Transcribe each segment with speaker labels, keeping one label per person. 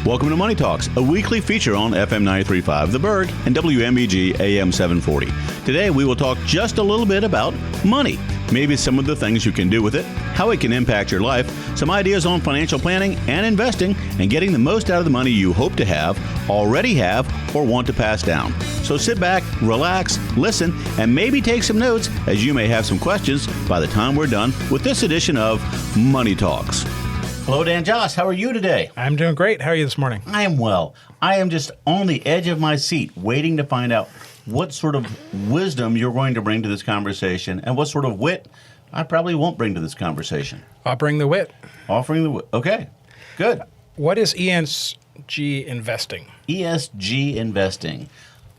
Speaker 1: Welcome to Money Talks, a weekly feature on FM 93.5 The Berg and WMEG AM 740. Today we will talk just a little bit about money, maybe some of the things you can do with it, how it can impact your life, some ideas on financial planning and investing, and getting the most out of the money you hope to have, already have, or want to pass down. So sit back, relax, listen, and maybe take some notes, as you may have some questions by the time we're done with this edition of Money Talks. Hello, Dan Joss. How are you today?
Speaker 2: I'm doing great. How are you this morning?
Speaker 1: I am well. I am just on the edge of my seat waiting to find out what sort of wisdom you're going to bring to this conversation and what sort of wit I probably won't bring to this conversation.
Speaker 2: I'll bring the wit.
Speaker 1: Offering the wit. Okay, good.
Speaker 2: What is ESG investing?
Speaker 1: ESG investing.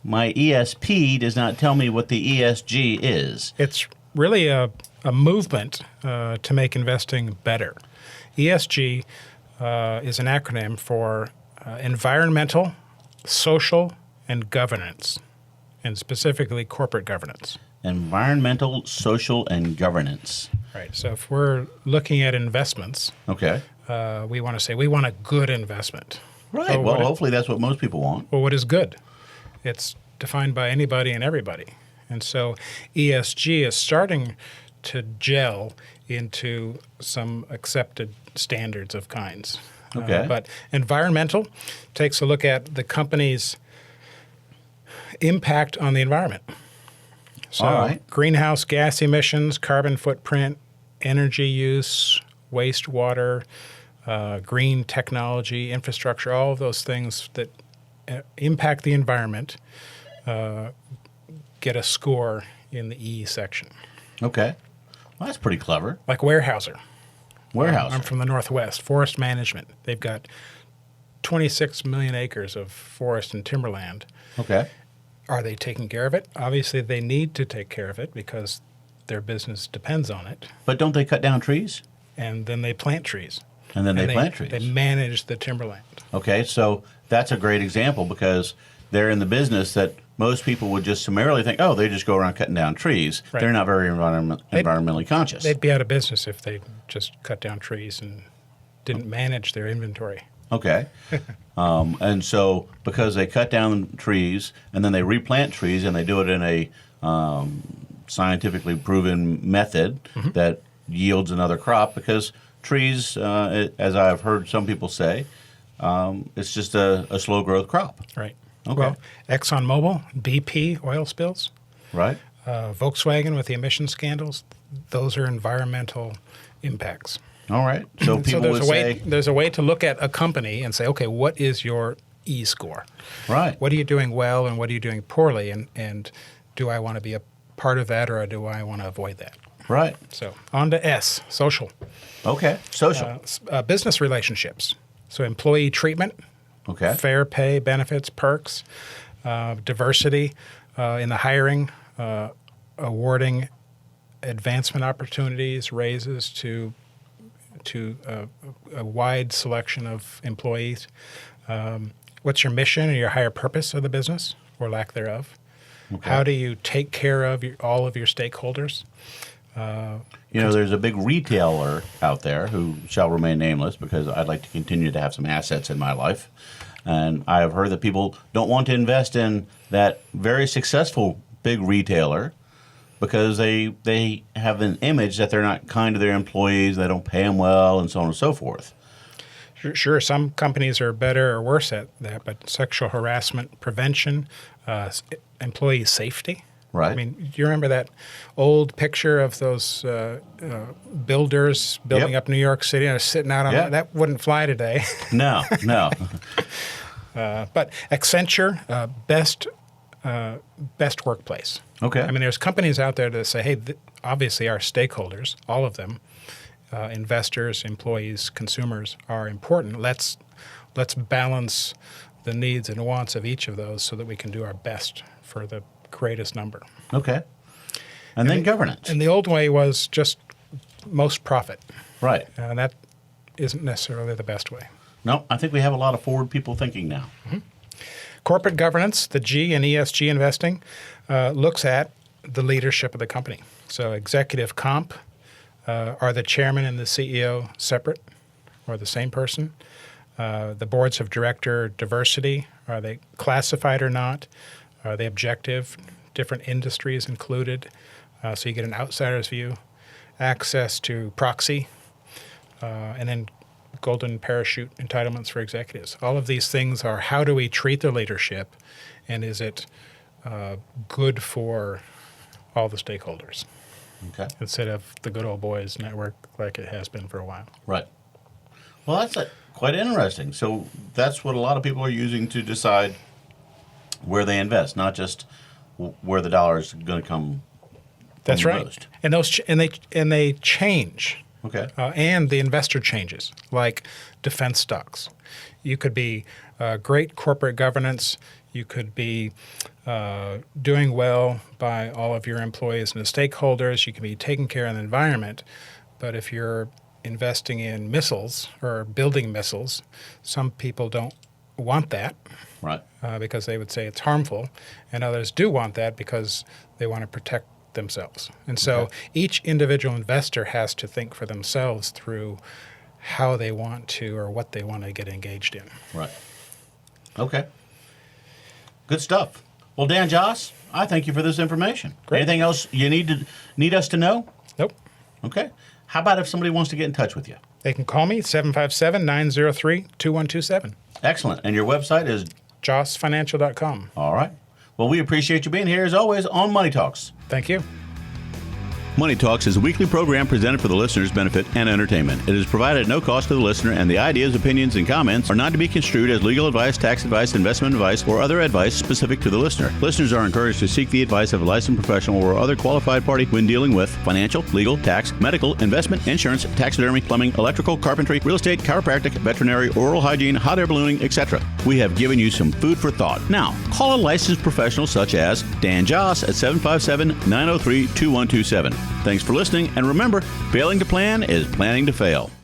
Speaker 1: My ESP does not tell me what the ESG is.
Speaker 2: It's really a movement to make investing better. ESG is an acronym for environmental, social, and governance, and specifically corporate governance.
Speaker 1: Environmental, social, and governance.
Speaker 2: Right. So if we're looking at investments,
Speaker 1: okay,
Speaker 2: we want to say we want a good investment.
Speaker 1: Right. So well, hopefully that's what most people want.
Speaker 2: Well, what is good? It's defined by anybody and everybody. And so ESG is starting to gel into some accepted standards of kinds.
Speaker 1: Okay.
Speaker 2: But environmental takes a look at the company's impact on the environment. So
Speaker 1: all right.
Speaker 2: Greenhouse gas emissions, carbon footprint, energy use, wastewater, green technology, infrastructure, all of those things that impact the environment get a score in the E section.
Speaker 1: Okay. Well, that's pretty clever.
Speaker 2: Like Weyerhaeuser. I'm from the Northwest. Forest management. They've got 26 million acres of forest and timberland.
Speaker 1: Okay.
Speaker 2: Are they taking care of it? Obviously, they need to take care of it because their business depends on it.
Speaker 1: But don't they cut down trees?
Speaker 2: And then they plant trees.
Speaker 1: And then they plant trees.
Speaker 2: They manage the timberland.
Speaker 1: Okay, so that's a great example because they're in the business that most people would just summarily think, oh, they just go around cutting down trees. Right. They're not very environmentally conscious.
Speaker 2: They'd be out of business if they just cut down trees and didn't manage their inventory.
Speaker 1: Okay. And so because they cut down trees and then they replant trees and they do it in a scientifically proven method that yields another crop because trees, as I've heard some people say, it's just a slow growth crop.
Speaker 2: Right.
Speaker 1: Okay.
Speaker 2: Well, ExxonMobil, BP oil spills,
Speaker 1: right?
Speaker 2: Volkswagen with the emission scandals, those are environmental impacts.
Speaker 1: All right. So people would say
Speaker 2: there's a way to look at a company and say, okay, what is your E score?
Speaker 1: Right.
Speaker 2: What are you doing well and what are you doing poorly? And do I want to be a part of that or do I want to avoid that?
Speaker 1: Right.
Speaker 2: So on to S, social.
Speaker 1: Okay, social.
Speaker 2: Business relationships. So employee treatment.
Speaker 1: Okay.
Speaker 2: Fair pay, benefits, perks, diversity in the hiring, awarding advancement opportunities, raises to a wide selection of employees. What's your mission or your higher purpose of the business or lack thereof? Okay. How do you take care of all of your stakeholders?
Speaker 1: There's a big retailer out there who shall remain nameless because I'd like to continue to have some assets in my life. And I have heard that people don't want to invest in that very successful big retailer because they have an image that they're not kind to their employees, they don't pay them well, and so on and so forth.
Speaker 2: Sure, some companies are better or worse at that, but sexual harassment prevention, employee safety.
Speaker 1: Right.
Speaker 2: I mean, do you remember that old picture of those builders building up New York City and sitting out on that wouldn't fly today.
Speaker 1: No.
Speaker 2: But Accenture, best workplace.
Speaker 1: Okay.
Speaker 2: I mean, there's companies out there that say, hey, obviously our stakeholders, all of them, investors, employees, consumers, are important. Let's balance the needs and wants of each of those so that we can do our best for the greatest number.
Speaker 1: Okay. And then governance.
Speaker 2: And the old way was just most profit.
Speaker 1: Right.
Speaker 2: And that isn't necessarily the best way.
Speaker 1: No, I think we have a lot of forward people thinking now.
Speaker 2: Mm-hmm. Corporate governance, the G in ESG investing, looks at the leadership of the company. So executive comp, are the chairman and the CEO separate or the same person? The boards of director diversity, are they classified or not? Are they objective? Different industries included, so you get an outsider's view. Access to proxy, and then golden parachute entitlements for executives. All of these things are how do we treat the leadership, and is it good for all the stakeholders?
Speaker 1: Okay.
Speaker 2: Instead of the good old boys network like it has been for a while.
Speaker 1: Right. Well, that's quite interesting. So that's what a lot of people are using to decide where they invest, not just where the dollar is going to come.
Speaker 2: That's right.
Speaker 1: Most.
Speaker 2: And they change.
Speaker 1: Okay.
Speaker 2: And the investor changes, like defense stocks. You could be great corporate governance. You could be doing well by all of your employees and the stakeholders. You can be taking care of the environment. But if you're investing in missiles or building missiles, some people don't want that.
Speaker 1: Right.
Speaker 2: Because they would say it's harmful, and others do want that because they want to protect themselves. And so each individual investor has to think for themselves through how they want to or what they want to get engaged in.
Speaker 1: Right. Okay. Good stuff. Well, Dan Joss, I thank you for this information.
Speaker 2: Great.
Speaker 1: Anything else you need us to know?
Speaker 2: Nope.
Speaker 1: Okay. How about if somebody wants to get in touch with you?
Speaker 2: They can call me, 757-903-2127.
Speaker 1: Excellent. And your website is?
Speaker 2: jossfinancial.com.
Speaker 1: All right. Well, we appreciate you being here, as always, on Money Talks.
Speaker 2: Thank you.
Speaker 1: Money Talks is a weekly program presented for the listener's benefit and entertainment. It is provided at no cost to the listener, and the ideas, opinions, and comments are not to be construed as legal advice, tax advice, investment advice, or other advice specific to the listener. Listeners are encouraged to seek the advice of a licensed professional or other qualified party when dealing with financial, legal, tax, medical, investment, insurance, taxidermy, plumbing, electrical, carpentry, real estate, chiropractic, veterinary, oral hygiene, hot air ballooning, etc. We have given you some food for thought. Now, call a licensed professional such as Dan Joss at 757-903-2127. Thanks for listening, and remember, failing to plan is planning to fail.